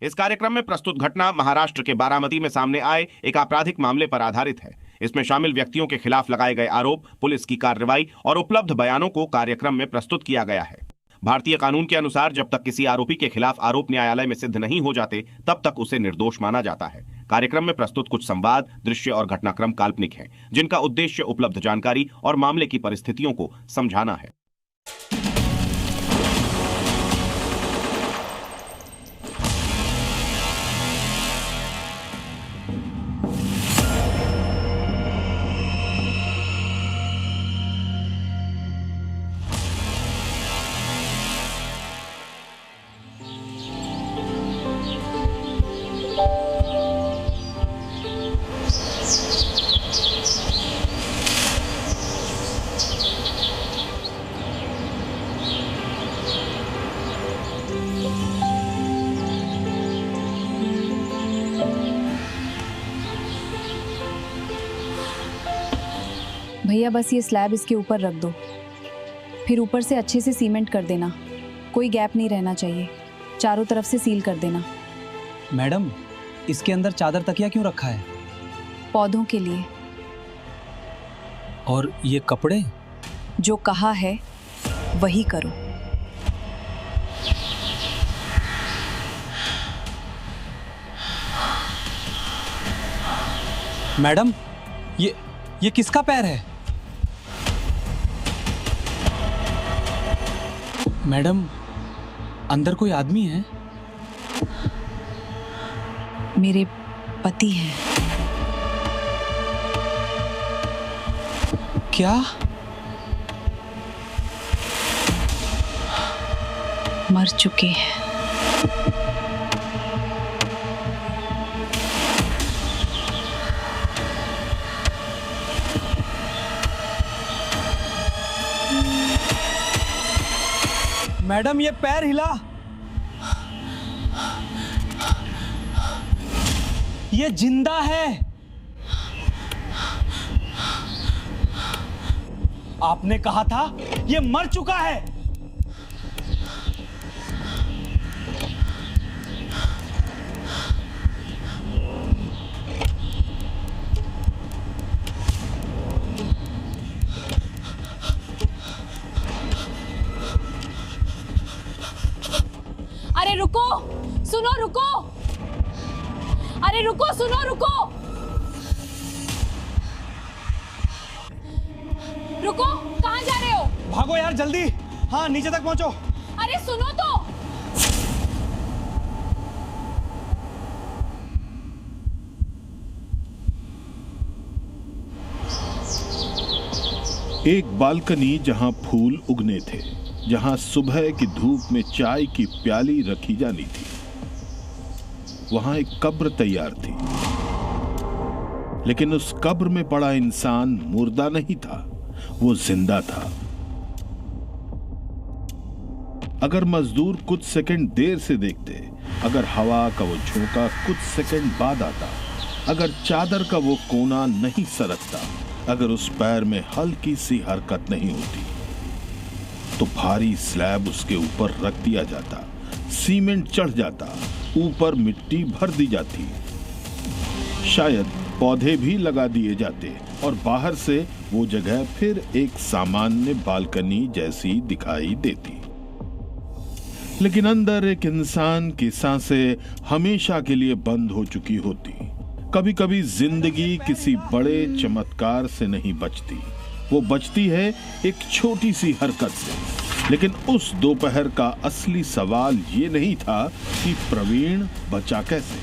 इस कार्यक्रम में प्रस्तुत घटना महाराष्ट्र के बारामती में सामने आए एक आपराधिक मामले पर आधारित है। इसमें शामिल व्यक्तियों के खिलाफ लगाए गए आरोप, पुलिस की कार्रवाई और उपलब्ध बयानों को कार्यक्रम में प्रस्तुत किया गया है। भारतीय कानून के अनुसार जब तक किसी आरोपी के खिलाफ आरोप न्यायालय में सिद्ध नहीं हो जाते, तब तक उसे निर्दोष माना जाता है। कार्यक्रम में प्रस्तुत कुछ संवाद, दृश्य और घटनाक्रम काल्पनिक हैं, जिनका उद्देश्य उपलब्ध जानकारी और मामले की परिस्थितियों को समझाना है। भैया बस ये स्लैब इसके ऊपर रख दो, फिर ऊपर से अच्छे से सीमेंट कर देना, कोई गैप नहीं रहना चाहिए, चारों तरफ से सील कर देना। मैडम, इसके अंदर चादर तकिया क्यों रखा है? पौधों के लिए। और ये कपड़े? जो कहा है वही करो। मैडम, ये किसका पैर है? मैडम, अंदर कोई आदमी है? मेरे पति हैं। क्या? मर चुके हैं। मैडम, ये पैर हिला। ये जिंदा है। आपने कहा था ये मर चुका है। अरे रुको, सुनो, रुको। अरे रुको, सुनो, रुको। रुको, कहाँ जा रहे हो? भागो यार जल्दी। हाँ, नीचे तक पहुंचो। अरे सुनो तो। एक बालकनी जहां फूल उगने थे, जहां सुबह की धूप में चाय की प्याली रखी जानी थी, वहां एक कब्र तैयार थी। लेकिन उस कब्र में पड़ा इंसान मुर्दा नहीं था, वो जिंदा था। अगर मजदूर कुछ सेकंड देर से देखते, अगर हवा का वो झोंका कुछ सेकंड बाद आता, अगर चादर का वो कोना नहीं सरकता, अगर उस पैर में हल्की सी हरकत नहीं होती, तो भारी स्लैब उसके ऊपर रख दिया जाता, सीमेंट चढ़ जाता, ऊपर मिट्टी भर दी जाती, शायद पौधे भी लगा दिए जाते और बाहर से वो जगह फिर एक सामान्य बालकनी जैसी दिखाई देती। लेकिन अंदर एक इंसान की सांसें हमेशा के लिए बंद हो चुकी होती। कभी कभी जिंदगी किसी बड़े चमत्कार से नहीं बचती, वो बचती है एक छोटी सी हरकत से। लेकिन उस दोपहर का असली सवाल ये नहीं था कि प्रवीण बचा कैसे।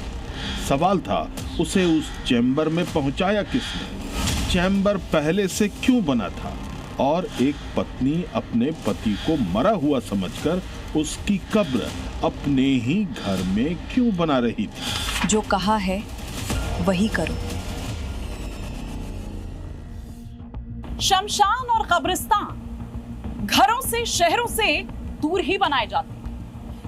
सवाल था उसे उस चैम्बर में पहुंचाया किसने, चैम्बर पहले से क्यों बना था, और एक पत्नी अपने पति को मरा हुआ समझकर उसकी कब्र अपने ही घर में क्यों बना रही थी। जो कहा है वही करो। शमशान और कब्रिस्तान घरों से, शहरों से दूर ही बनाए जाते,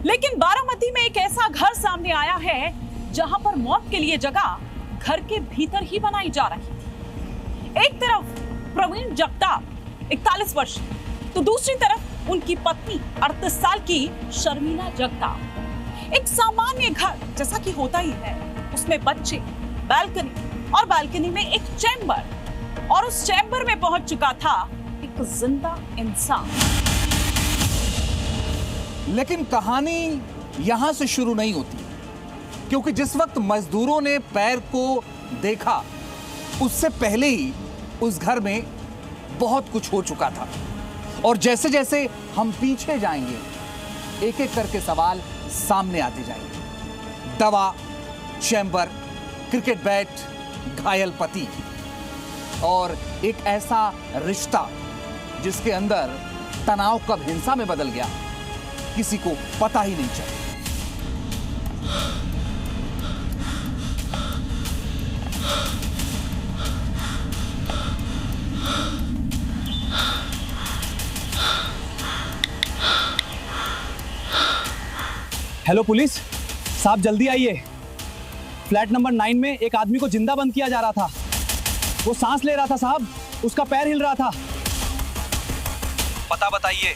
लेकिन बारामती में एक ऐसा घर सामने आया है जहां पर मौत के लिए जगह घर के भीतर ही बनाई जा रही थी। एक तरफ प्रवीण जगताप 41 वर्ष, तो दूसरी तरफ उनकी पत्नी 38 साल की शर्मिला जगताप। एक सामान्य घर जैसा कि होता ही है, उसमें बच्चे, बालकनी और बालकनी में एक चैम्बर, और उस चैम्बर में पहुंच चुका था एक जिंदा इंसान। लेकिन कहानी यहां से शुरू नहीं होती, क्योंकि जिस वक्त मजदूरों ने पैर को देखा उससे पहले ही उस घर में बहुत कुछ हो चुका था। और जैसे जैसे हम पीछे जाएंगे एक एक करके सवाल सामने आते जाएंगे। दवा, चैम्बर, क्रिकेट बैट, घायल पति और एक ऐसा रिश्ता जिसके अंदर तनाव कब हिंसा में बदल गया किसी को पता ही नहीं चला। हेलो पुलिस साहब, जल्दी आइए। फ्लैट नंबर 9 में एक आदमी को जिंदा बंद किया जा रहा था। वो सांस ले रहा था साहब, उसका पैर हिल रहा था। पता बताइए।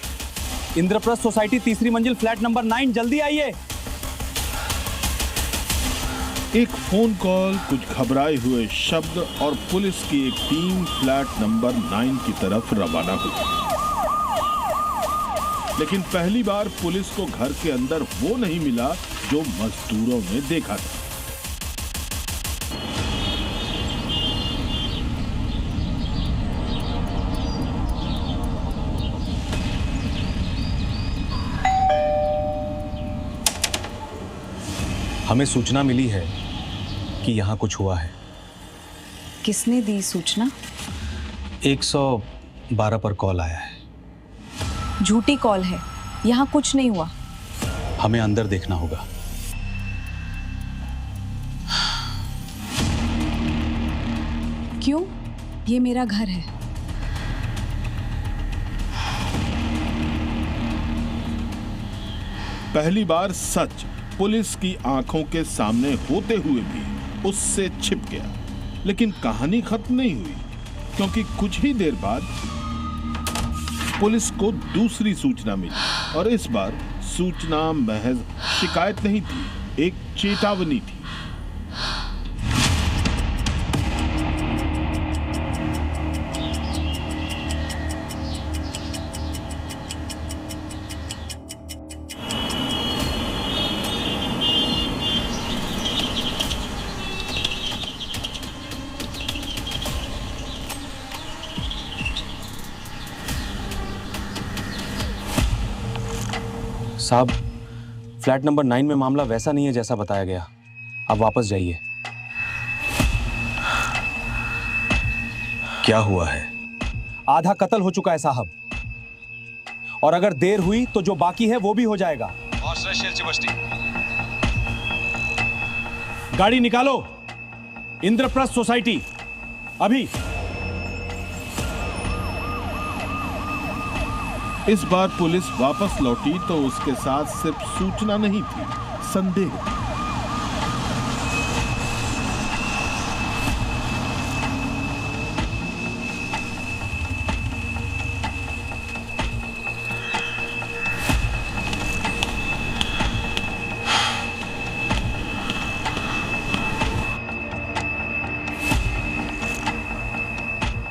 इंद्रप्रस्थ सोसाइटी, 3री मंजिल, फ्लैट नंबर 9, जल्दी आइए। एक फोन कॉल, कुछ घबराए हुए शब्द और पुलिस की एक टीम फ्लैट नंबर 9 की तरफ रवाना हुई। लेकिन पहली बार पुलिस को घर के अंदर वो नहीं मिला जो मजदूरों ने देखा था। हमें सूचना मिली है कि यहाँ कुछ हुआ है। किसने दी सूचना? 112 पर कॉल आया है। झूठी कॉल है, यहाँ कुछ नहीं हुआ। हमें अंदर देखना होगा। क्यों? ये मेरा घर है। पहली बार सच पुलिस की आंखों के सामने होते हुए भी उससे छिप गया। लेकिन कहानी खत्म नहीं हुई, क्योंकि कुछ ही देर बाद पुलिस को दूसरी सूचना मिली। और इस बार सूचना महज शिकायत नहीं थी, एक चेतावनी थी। साहब, फ्लैट नंबर 9 में मामला वैसा नहीं है जैसा बताया गया। आप वापस जाइए। क्या हुआ है? आधा कत्ल हो चुका है साहब, और अगर देर हुई तो जो बाकी है वो भी हो जाएगा। गाड़ी निकालो, इंद्रप्रस्थ सोसाइटी, अभी। इस बार पुलिस वापस लौटी तो उसके साथ सिर्फ सूचना नहीं थी, संदेह था।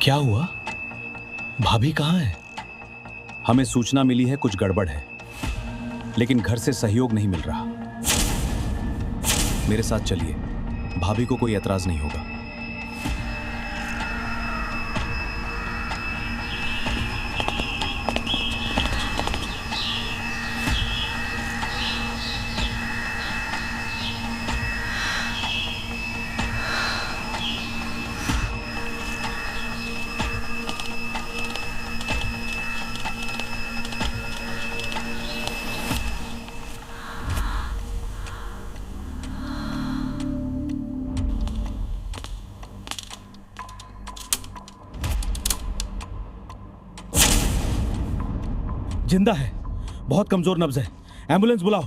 क्या हुआ? भाभी कहाँ है? हमें सूचना मिली है कुछ गड़बड़ है, लेकिन घर से सहयोग नहीं मिल रहा। मेरे साथ चलिए, भाभी को कोई एतराज नहीं होगा। जिंदा है, बहुत कमजोर नब्ज है। एम्बुलेंस बुलाओ।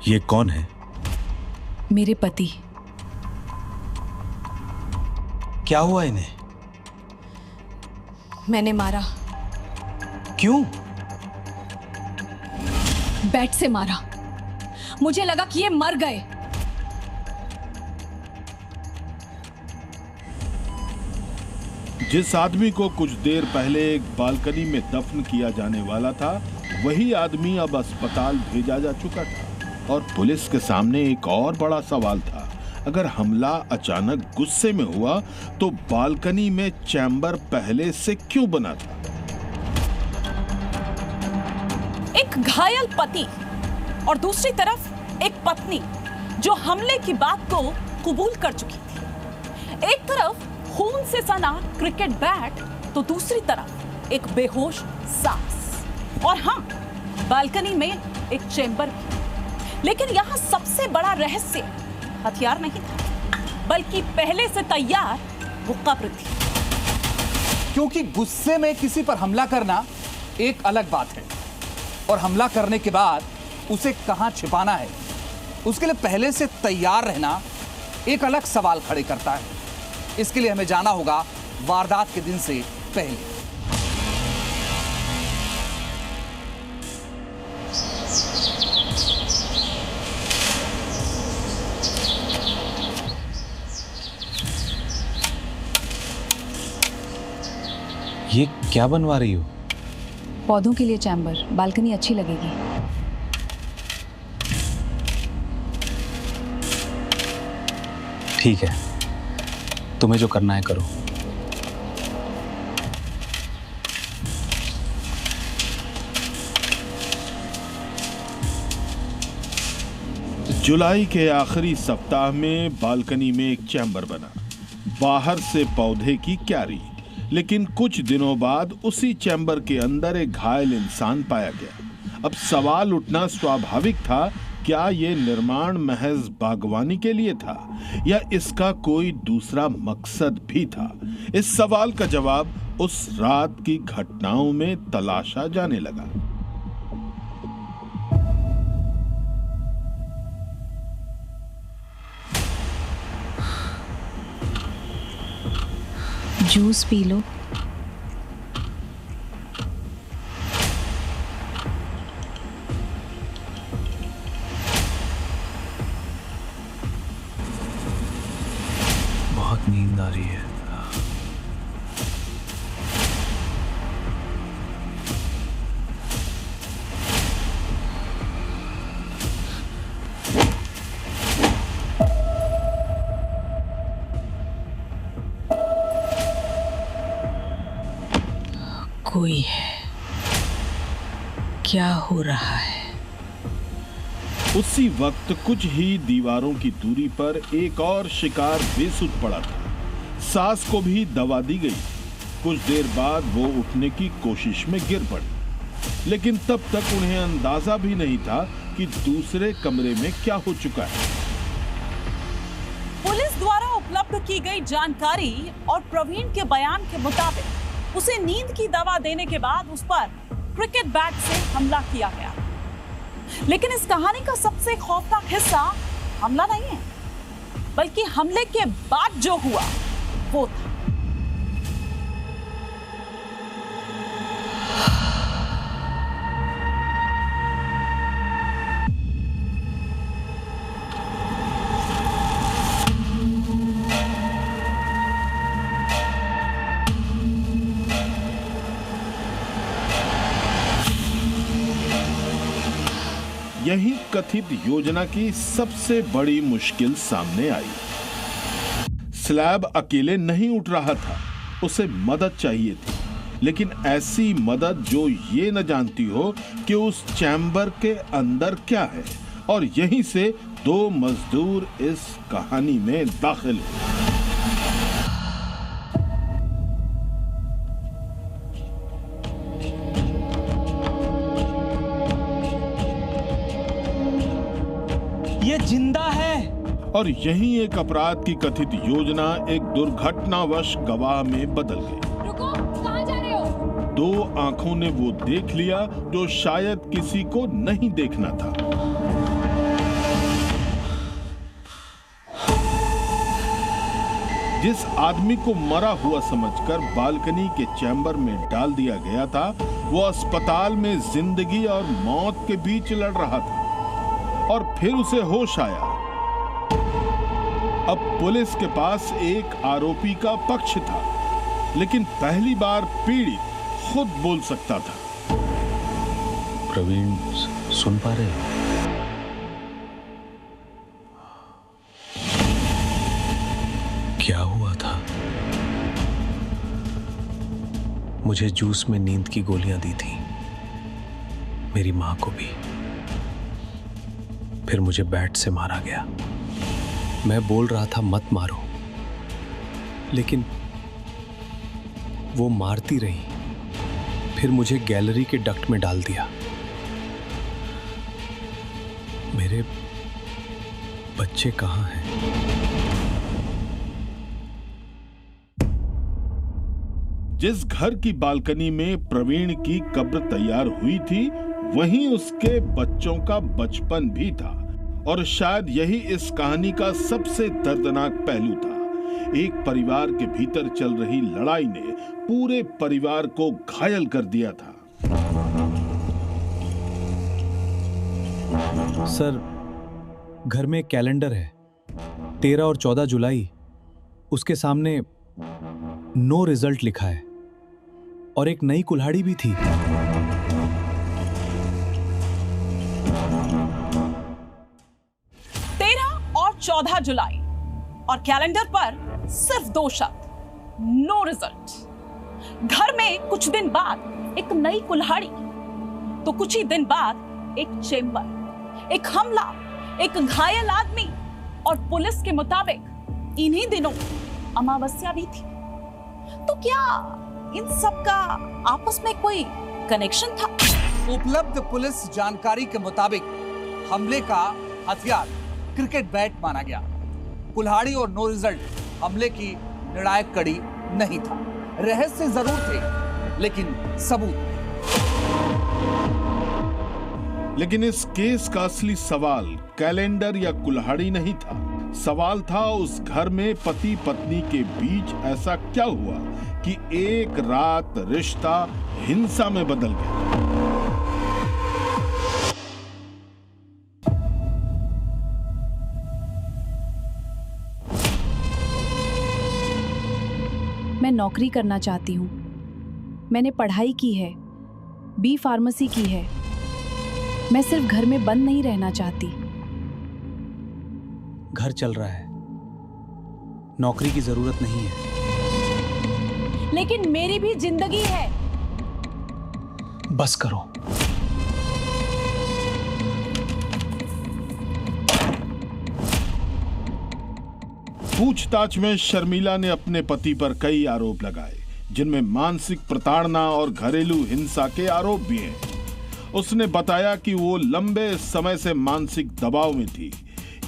ये कौन है? मेरे पति। क्या हुआ इन्हें? मैंने मारा। क्यों? बैट से मारा। मुझे लगा कि ये मर गए। जिस आदमी को कुछ देर पहले एक बालकनी में दफन किया जाने वाला था, वही आदमी अब अस्पताल भेजा जा चुका था। और पुलिस के सामने एक और बड़ा सवाल था। अगर हमला अचानक गुस्से में हुआ तो बालकनी में चैम्बर पहले से क्यों बना था? एक घायल पति और दूसरी तरफ एक पत्नी जो हमले की बात को कबूल कर चुकी थी। एक तरफ खून से सना क्रिकेट बैट तो दूसरी तरफ एक बेहोश सास। और हाँ, बालकनी में एक चैम्बर भी। लेकिन यहाँ सबसे बड़ा रहस्य हथियार नहीं था, बल्कि पहले से तैयार वो कब्र थी। क्योंकि गुस्से में किसी पर हमला करना एक अलग बात है, और हमला करने के बाद उसे कहां छिपाना है, उसके लिए पहले से तैयार रहना एक अलग सवाल खड़े करता है। इसके लिए हमें जाना होगा वारदात के दिन से पहले। ये क्या बनवा रही हो? पौधों के लिए चैम्बर, बालकनी अच्छी लगेगी। ठीक है, तुम्हें जो करना है करो। जुलाई के आखिरी सप्ताह में बालकनी में एक चैम्बर बना। बाहर से पौधे की क्यारी, लेकिन कुछ दिनों बाद उसी चैम्बर के अंदर एक घायल इंसान पाया गया। अब सवाल उठना स्वाभाविक था, क्या ये निर्माण महज बागवानी के लिए था या इसका कोई दूसरा मकसद भी था? इस सवाल का जवाब उस रात की घटनाओं में तलाशा जाने लगा। Juice P low. बहुत नींद आ रही है। कोई है। क्या हो रहा है? उसी वक्त कुछ ही दीवारों की दूरी पर एक और शिकार बेसुध पड़ा था। सास को भी दवा दी गई। कुछ देर बाद वो उठने की कोशिश में गिर पड़ी, लेकिन तब तक उन्हें अंदाजा भी नहीं था कि दूसरे कमरे में क्या हो चुका है। पुलिस द्वारा उपलब्ध की गई जानकारी और प्रवीण के बयान के मुताबिक उसे नींद की दवा देने के बाद उस पर क्रिकेट बैट से हमला किया गया। लेकिन इस कहानी का सबसे खौफनाक हिस्सा हमला नहीं है, बल्कि हमले के बाद जो हुआ वो था। यही कथित योजना की सबसे बड़ी मुश्किल सामने आई। स्लैब अकेले नहीं उठ रहा था, उसे मदद चाहिए थी, लेकिन ऐसी मदद जो ये न जानती हो कि उस चैम्बर के अंदर क्या है। और यहीं से दो मजदूर इस कहानी में दाखिल हुए। ये जिंदा है। और यही एक अपराध की कथित योजना एक दुर्घटनावश गवाह में बदल गई। रुको, कहाँ जा रहे हो? दो आंखों ने वो देख लिया जो शायद किसी को नहीं देखना था। जिस आदमी को मरा हुआ समझकर बालकनी के चैम्बर में डाल दिया गया था, वो अस्पताल में जिंदगी और मौत के बीच लड़ रहा था और फिर उसे होश आया। अब पुलिस के पास एक आरोपी का पक्ष था, लेकिन पहली बार पीड़ित खुद बोल सकता था। प्रवीण सुन पा रहे? क्या हुआ था? मुझे जूस में नींद की गोलियां दी थी, मेरी मां को भी। फिर मुझे बैट से मारा गया। मैं बोल रहा था मत मारो, लेकिन वो मारती रही। फिर मुझे गैलरी के डक्ट में डाल दिया। मेरे बच्चे कहाँ हैं? जिस घर की बालकनी में प्रवीण की कब्र तैयार हुई थी, वहीं उसके बच्चों का बचपन भी था। और शायद यही इस कहानी का सबसे दर्दनाक पहलू था। एक परिवार के भीतर चल रही लड़ाई ने पूरे परिवार को घायल कर दिया था। सर, घर में एक कैलेंडर है, 13 और 14 जुलाई। उसके सामने नो रिजल्ट लिखा है और एक नई कुल्हाड़ी भी थी। और 14 जुलाई और कैलेंडर पर सिर्फ 2 शब्द, नो रिजल्ट। घर में कुछ दिन बाद एक नई कुल्हाड़ी, तो कुछ ही दिन बाद एक चेंबर, एक हमला, एक घायल आदमी और पुलिस के मुताबिक इन्हीं दिनों अमावस्या भी थी। तो क्या इन सब का आपस में कोई कनेक्शन था? उपलब्ध पुलिस जानकारी के मुताबिक हमले का हथियार क्रिकेट बैट माना गया। कुल्हाड़ी और नो रिजल्ट हमले की निर्णायक कड़ी नहीं था। रहस्य जरूर थे, लेकिन सबूत। लेकिन इस केस का असली सवाल कैलेंडर या कुल्हाड़ी नहीं था। सवाल था उस घर में पति पत्नी के बीच ऐसा क्या हुआ कि एक रात रिश्ता हिंसा में बदल गया। मैं नौकरी करना चाहती हूँ। मैंने पढ़ाई की है, बी फार्मेसी की है। मैं सिर्फ घर में बंद नहीं रहना चाहती। घर चल रहा है, नौकरी की जरूरत नहीं है। लेकिन मेरी भी जिंदगी है। बस करो। पूछताछ में शर्मिला ने अपने पति पर कई आरोप लगाए, जिनमें मानसिक प्रताड़ना और घरेलू हिंसा के आरोप भी हैं। उसने बताया कि वो लंबे समय से मानसिक दबाव में थी।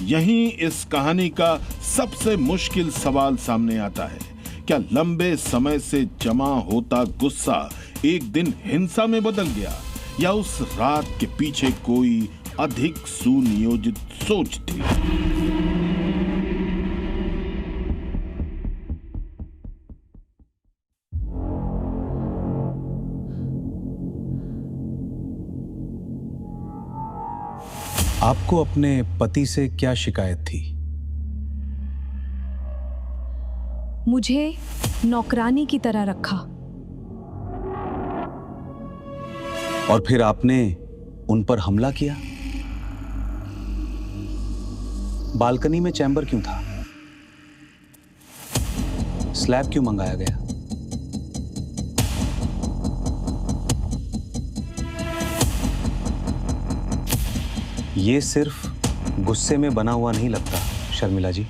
यहीं इस कहानी का सबसे मुश्किल सवाल सामने आता है। क्या लंबे समय से जमा होता गुस्सा एक दिन हिंसा में बदल गया, या उस रात के पीछे कोई अधिक सुनियोजित सोच थी? आपको अपने पति से क्या शिकायत थी? मुझे नौकरानी की तरह रखा। और फिर आपने उन पर हमला किया। बालकनी में चैम्बर क्यों था? स्लैब क्यों मंगाया गया? ये सिर्फ गुस्से में बना हुआ नहीं लगता शर्मिला जी।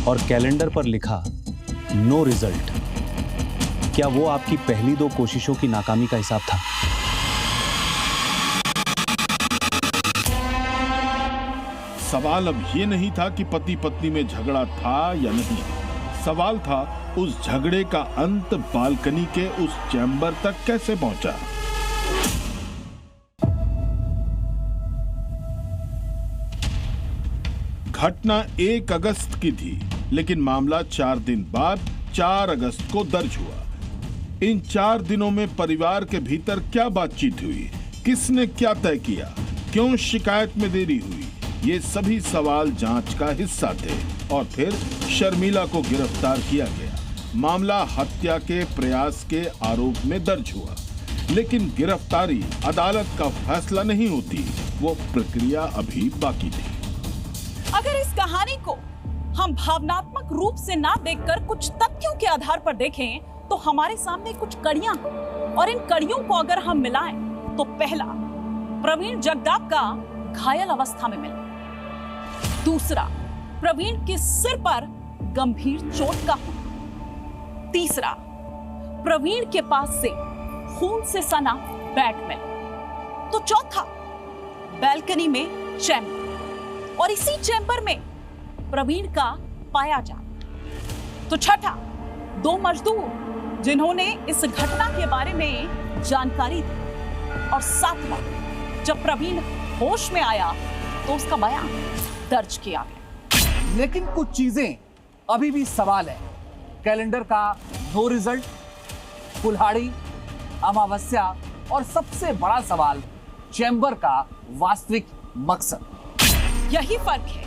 और कैलेंडर पर लिखा नो रिजल्ट, क्या वो आपकी पहली 2 कोशिशों की नाकामी का हिसाब था? सवाल अब ये नहीं था कि पति पत्नी में झगड़ा था या नहीं। सवाल था उस झगड़े का अंत बालकनी के उस चैम्बर तक कैसे पहुंचा। घटना 1 अगस्त की थी, लेकिन मामला 4 दिन बाद 4 अगस्त को दर्ज हुआ। इन 4 दिनों में परिवार के भीतर क्या बातचीत हुई, किसने क्या तय किया, क्यों शिकायत में देरी हुई, ये सभी सवाल जांच का हिस्सा थे। और फिर शर्मिला को गिरफ्तार किया गया। मामला हत्या के प्रयास के आरोप में दर्ज हुआ, लेकिन गिरफ्तारी अदालत का फैसला नहीं होती, वो प्रक्रिया अभी बाकी थी। अगर इस कहानी को हम भावनात्मक रूप से ना देखकर कुछ तथ्यों के आधार पर देखें, तो हमारे सामने कुछ कड़ियां हैं, और इन कड़ियों को अगर हम मिलाएं, तो पहला, प्रवीण जगदाप का घायल अवस्था में मिलना। दूसरा, प्रवीण के सिर पर गंभीर चोट का होना। तीसरा, प्रवीण के पास से खून से सना बैट मिलना। तो चौथा, बैल्कनी में चैम्बर, और इसी चैम्बर में प्रवीण का पाया जाना। तो छठा, 2 मजदूर जिन्होंने इस घटना के बारे में जानकारी दी। और सातवां, जब प्रवीण होश में आया तो उसका बयान दर्ज किया गया। लेकिन कुछ चीजें अभी भी सवाल है। कैलेंडर का नो रिजल्ट, कुल्हाड़ी, अमावस्या, और सबसे बड़ा सवाल, चैम्बर का वास्तविक मकसद। यही फर्क है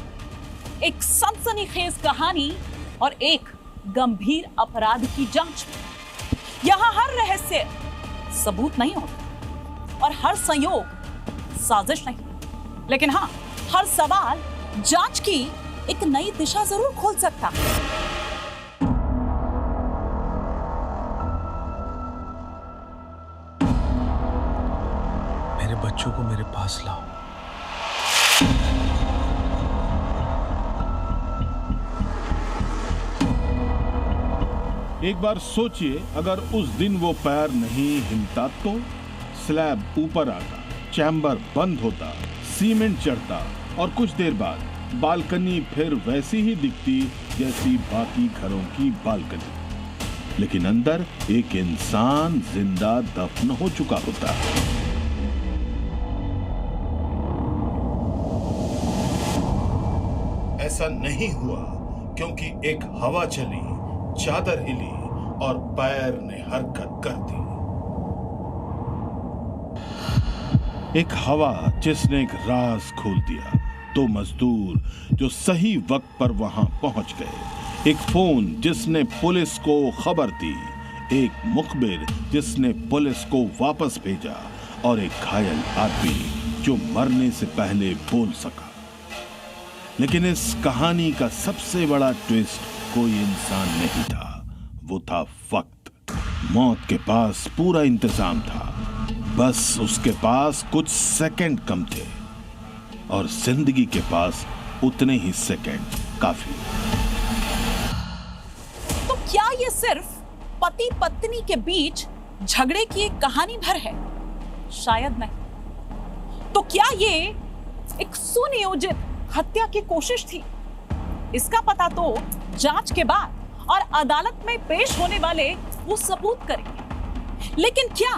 एक सनसनीखेज कहानी और एक गंभीर अपराध की जांच में। यहां हर रहस्य सबूत नहीं होता और हर संयोग साजिश नहीं, लेकिन हाँ, हर सवाल जांच की एक नई दिशा जरूर खोल सकता है। मेरे बच्चों को मेरे पास लाओ। एक बार सोचिए, अगर उस दिन वो पैर नहीं हिलता तो स्लैब ऊपर आता, चैम्बर बंद होता, सीमेंट चढ़ता, और कुछ देर बाद बालकनी फिर वैसी ही दिखती जैसी बाकी घरों की बालकनी, लेकिन अंदर एक इंसान जिंदा दफन हो चुका होता। ऐसा नहीं हुआ क्योंकि एक हवा चली, चादर हिली और पैर ने हरकत कर दी। एक हवा जिसने एक राज खोल दिया, 2 मजदूर जो सही वक्त पर वहां पहुंच गए, एक फोन जिसने पुलिस को खबर दी, एक मुखबिर जिसने पुलिस को वापस भेजा, और एक घायल आदमी जो मरने से पहले बोल सका। लेकिन इस कहानी का सबसे बड़ा ट्विस्ट कोई इंसान नहीं था, वो था वक्त। मौत के पास पूरा इंतजाम था, बस उसके पास कुछ सेकंड कम थे, और जिंदगी के पास उतने ही सेकंड काफी। तो क्या ये सिर्फ पति पत्नी के बीच झगड़े की एक कहानी भर है? शायद नहीं। तो क्या ये एक सुनियोजित हत्या की कोशिश थी? इसका पता तो जांच के बाद और अदालत में पेश होने वाले वो सबूत करेंगे। लेकिन क्या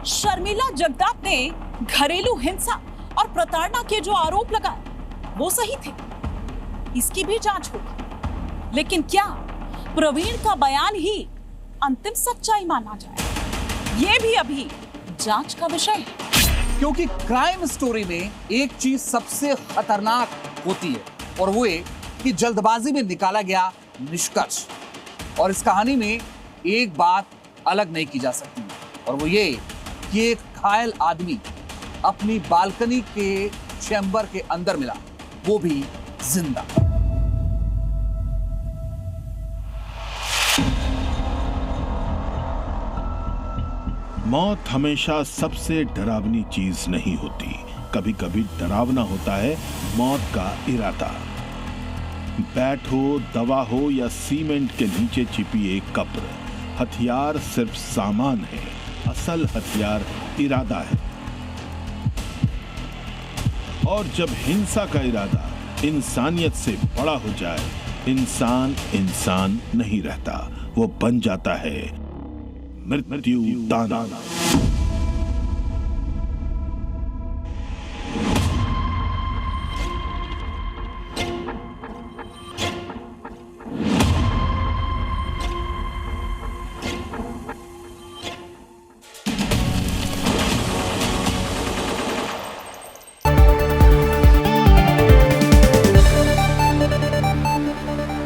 शर्मिला जगदाप ने घरेलू हिंसा और प्रताड़ना के जो आरोप लगाए वो सही थे? इसकी भी जांच होगी। लेकिन क्या प्रवीण का बयान ही अंतिम सच्चाई माना जाए? ये भी अभी जांच का विषय है। क्योंकि क्राइम स्टोरी में एक चीज सबसे खतरनाक होती है, और वो ये कि जल्दबाजी में निकाला गया निष्कर्ष। और इस कहानी में एक बात अलग नहीं की जा सकती, और वो ये कि एक घायल आदमी अपनी बालकनी के चैम्बर के अंदर मिला, वो भी जिंदा। मौत हमेशा सबसे डरावनी चीज नहीं होती, कभी कभी डरावना होता है मौत का इरादा। बैट हो, दवा हो या सीमेंट के नीचे छिपी एक कब्र, हथियार सिर्फ सामान है, असल हथियार इरादा है। और जब हिंसा का इरादा इंसानियत से बड़ा हो जाए, इंसान इंसान नहीं रहता, वो बन जाता है मृत्यु दाना।